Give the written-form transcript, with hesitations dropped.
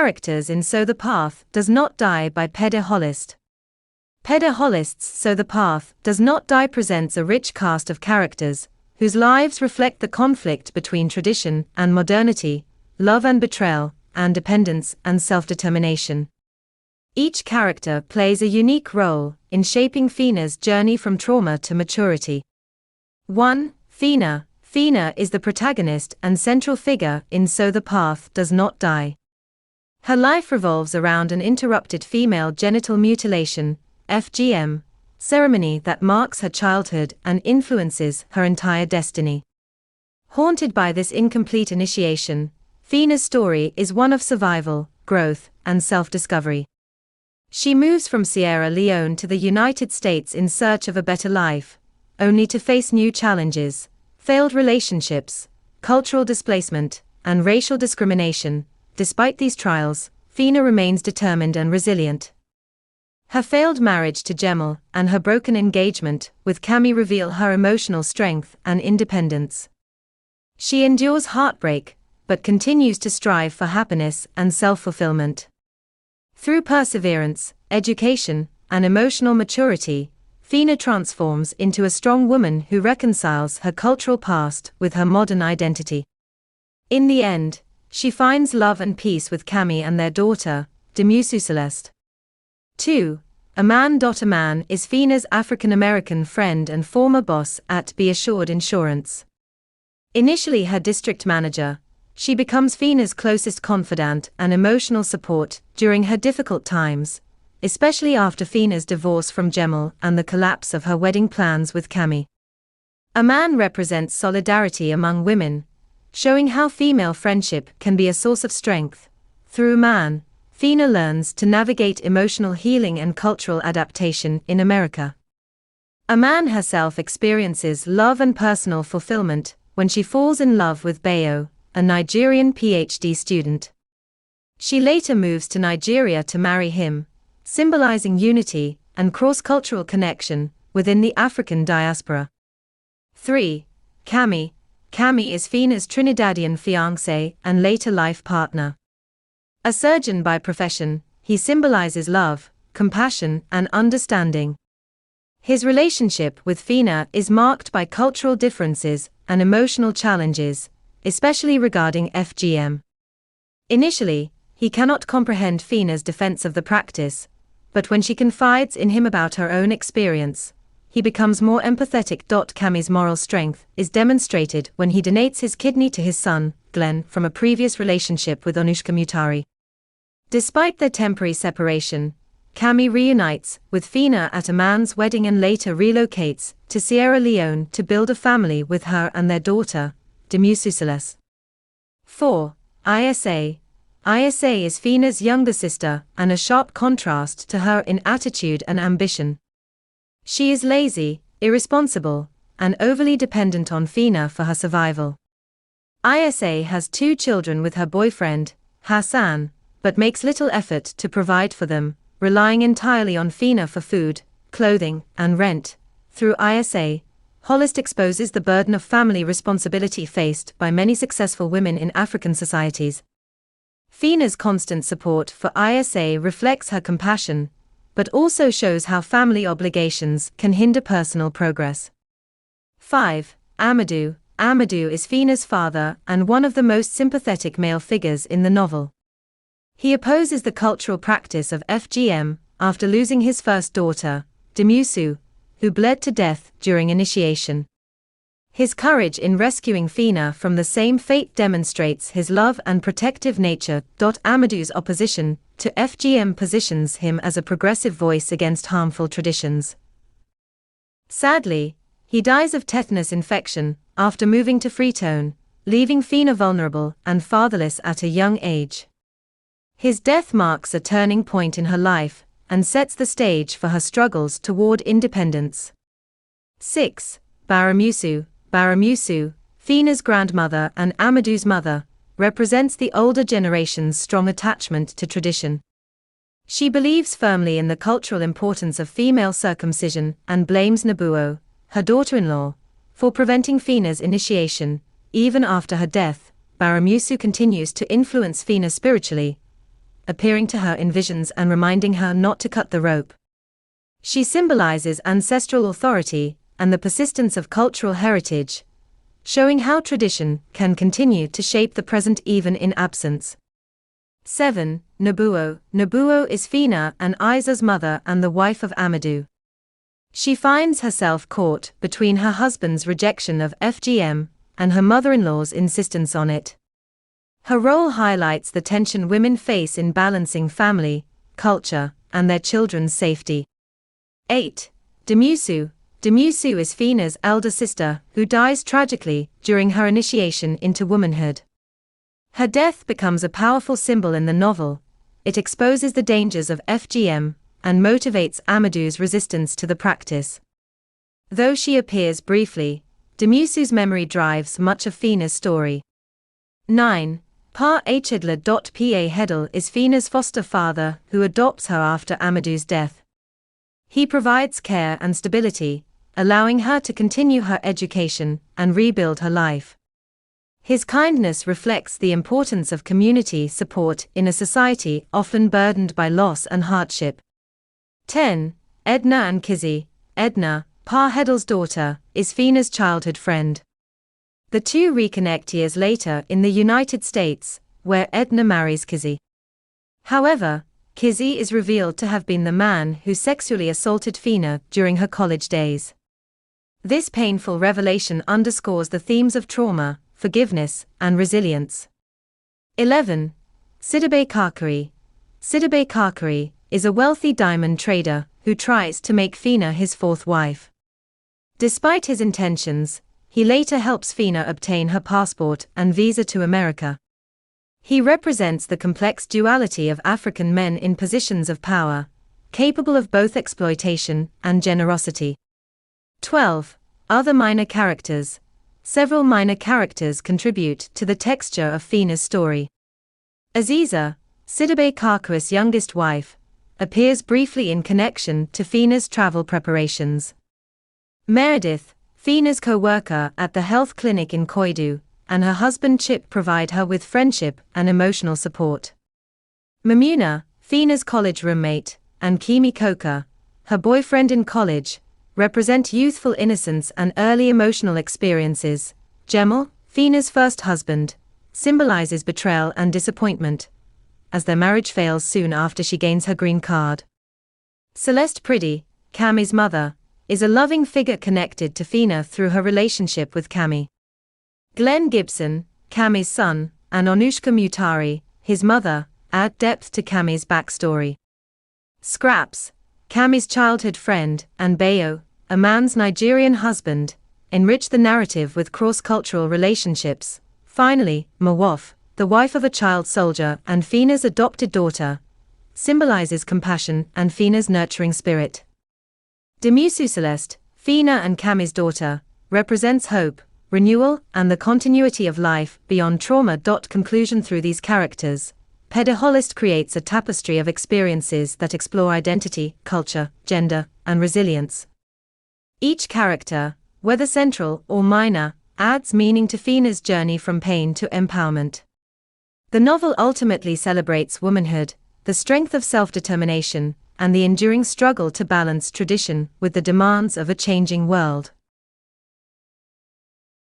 Characters in So the Path Does Not Die by Pede Hollist. Pede Hollist's So the Path Does Not Die presents a rich cast of characters, whose lives reflect the conflict between tradition and modernity, love and betrayal, and dependence and self-determination. Each character plays a unique role in shaping Fina's journey from trauma to maturity. 1. Fina. Fina is the protagonist and central figure in So the Path Does Not Die. Her life revolves around an interrupted female genital mutilation (FGM) ceremony that marks her childhood and influences her entire destiny. Haunted by this incomplete initiation, Fina's story is one of survival, growth, and self-discovery. She moves from Sierra Leone to the United States in search of a better life, only to face new challenges, failed relationships, cultural displacement, and racial discrimination. Despite these trials, Fina remains determined and resilient. Her failed marriage to Jamal and her broken engagement with Cammy reveal her emotional strength and independence. She endures heartbreak, but continues to strive for happiness and self-fulfillment. Through perseverance, education, and emotional maturity, Fina transforms into a strong woman who reconciles her cultural past with her modern identity. In the end, she finds love and peace with Cammy and their daughter, Celeste. 2. Aman. Aman is Fina's African-American friend and former boss at Be Assured Insurance. Initially her district manager, she becomes Fina's closest confidant and emotional support during her difficult times, especially after Fina's divorce from Jamal and the collapse of her wedding plans with Cammy. Aman represents solidarity among women, showing how female friendship can be a source of strength. Through Aman, Fina learns to navigate emotional healing and cultural adaptation in America. Aman herself experiences love and personal fulfillment when she falls in love with Bayo, a Nigerian PhD student. She later moves to Nigeria to marry him, symbolizing unity and cross-cultural connection within the African diaspora. 3. Cammy. Cammy is Fina's Trinidadian fiancé and later life partner. A surgeon by profession, he symbolizes love, compassion, and understanding. His relationship with Fina is marked by cultural differences and emotional challenges, especially regarding FGM. Initially, he cannot comprehend Fina's defense of the practice, but when she confides in him about her own experience, he becomes more empathetic. Cammy's moral strength is demonstrated when he donates his kidney to his son, Glenn, from a previous relationship with Anushka Mutari. Despite their temporary separation, Cammy reunites with Fina at Aman's wedding and later relocates to Sierra Leone to build a family with her and their daughter, Celeste. 4. Isa. Isa is Fina's younger sister and a sharp contrast to her in attitude and ambition. She is lazy, irresponsible, and overly dependent on Fina for her survival. Isa has 2 children with her boyfriend, Hassan, but makes little effort to provide for them, relying entirely on Fina for food, clothing, and rent. Through Isa, Hollist exposes the burden of family responsibility faced by many successful women in African societies. Fina's constant support for Isa reflects her compassion, but also shows how family obligations can hinder personal progress. 5. Amadou. Amadou is Fina's father and one of the most sympathetic male figures in the novel. He opposes the cultural practice of FGM after losing his first daughter, Demusu, who bled to death during initiation. His courage in rescuing Fina from the same fate demonstrates his love and protective nature. Amadou's opposition to FGM positions him as a progressive voice against harmful traditions. Sadly, he dies of tetanus infection after moving to Freetown, leaving Fina vulnerable and fatherless at a young age. His death marks a turning point in her life and sets the stage for her struggles toward independence. 6. Baramusu. Baramusu, Fina's grandmother and Amadou's mother, represents the older generation's strong attachment to tradition. She believes firmly in the cultural importance of female circumcision and blames Nabuo, her daughter-in-law, for preventing Fina's initiation. Even after her death, Baramusu continues to influence Fina spiritually, appearing to her in visions and reminding her not to cut the rope. She symbolizes ancestral authority and the persistence of cultural heritage, showing how tradition can continue to shape the present even in absence. 7. Nebuo. Nebuo is Fina and Isa's mother and the wife of Amadou. She finds herself caught between her husband's rejection of FGM and her mother-in-law's insistence on it. Her role highlights the tension women face in balancing family, culture, and their children's safety. 8. Demusu. Demusu is Fina's elder sister who dies tragically during her initiation into womanhood. Her death becomes a powerful symbol in the novel. It exposes the dangers of FGM and motivates Amadou's resistance to the practice. Though she appears briefly, Demusu's memory drives much of Fina's story. 9. Pa Hedle. Pa Hedle is Fina's foster father who adopts her after Amadou's death. He provides care and stability, allowing her to continue her education and rebuild her life. His kindness reflects the importance of community support in a society often burdened by loss and hardship. 10. Edna and Kizzy. Edna, Pa Hedle's daughter, is Fina's childhood friend. The two reconnect years later in the United States, where Edna marries Kizzy. However, Kizzy is revealed to have been the man who sexually assaulted Fina during her college days. This painful revelation underscores the themes of trauma, forgiveness, and resilience. 11. Sidibe Kakari. Sidibe Kakari is a wealthy diamond trader who tries to make Fina his fourth wife. Despite his intentions, he later helps Fina obtain her passport and visa to America. He represents the complex duality of African men in positions of power, capable of both exploitation and generosity. 12. Other minor characters. Several minor characters contribute to the texture of Fina's story. Aziza, Sidibe Kakari's youngest wife, appears briefly in connection to Fina's travel preparations. Meredith, Fina's co-worker at the health clinic in Koidu, and her husband Chip provide her with friendship and emotional support. Mamuna, Fina's college roommate, and Kimi Koka, her boyfriend in college, represent youthful innocence and early emotional experiences. Jemal, Fina's first husband, symbolizes betrayal and disappointment, as their marriage fails soon after she gains her green card. Celeste Priddy, Cammy's mother, is a loving figure connected to Fina through her relationship with Cammy. Glenn Gibson, Cammy's son, and Anushka Mutari, his mother, add depth to Cammy's backstory. Scraps, Cammy's childhood friend, and Bayo, Aman's Nigerian husband, enrich the narrative with cross-cultural relationships. Finally, Mawaf, the wife of a child soldier and Fina's adopted daughter, symbolizes compassion and Fina's nurturing spirit. Demusu Celeste, Fina and Cammy's daughter, represents hope, renewal, and the continuity of life beyond trauma. Conclusion. Through these characters, Pede Hollist creates a tapestry of experiences that explore identity, culture, gender, and resilience. Each character, whether central or minor, adds meaning to Fina's journey from pain to empowerment. The novel ultimately celebrates womanhood, the strength of self-determination, and the enduring struggle to balance tradition with the demands of a changing world.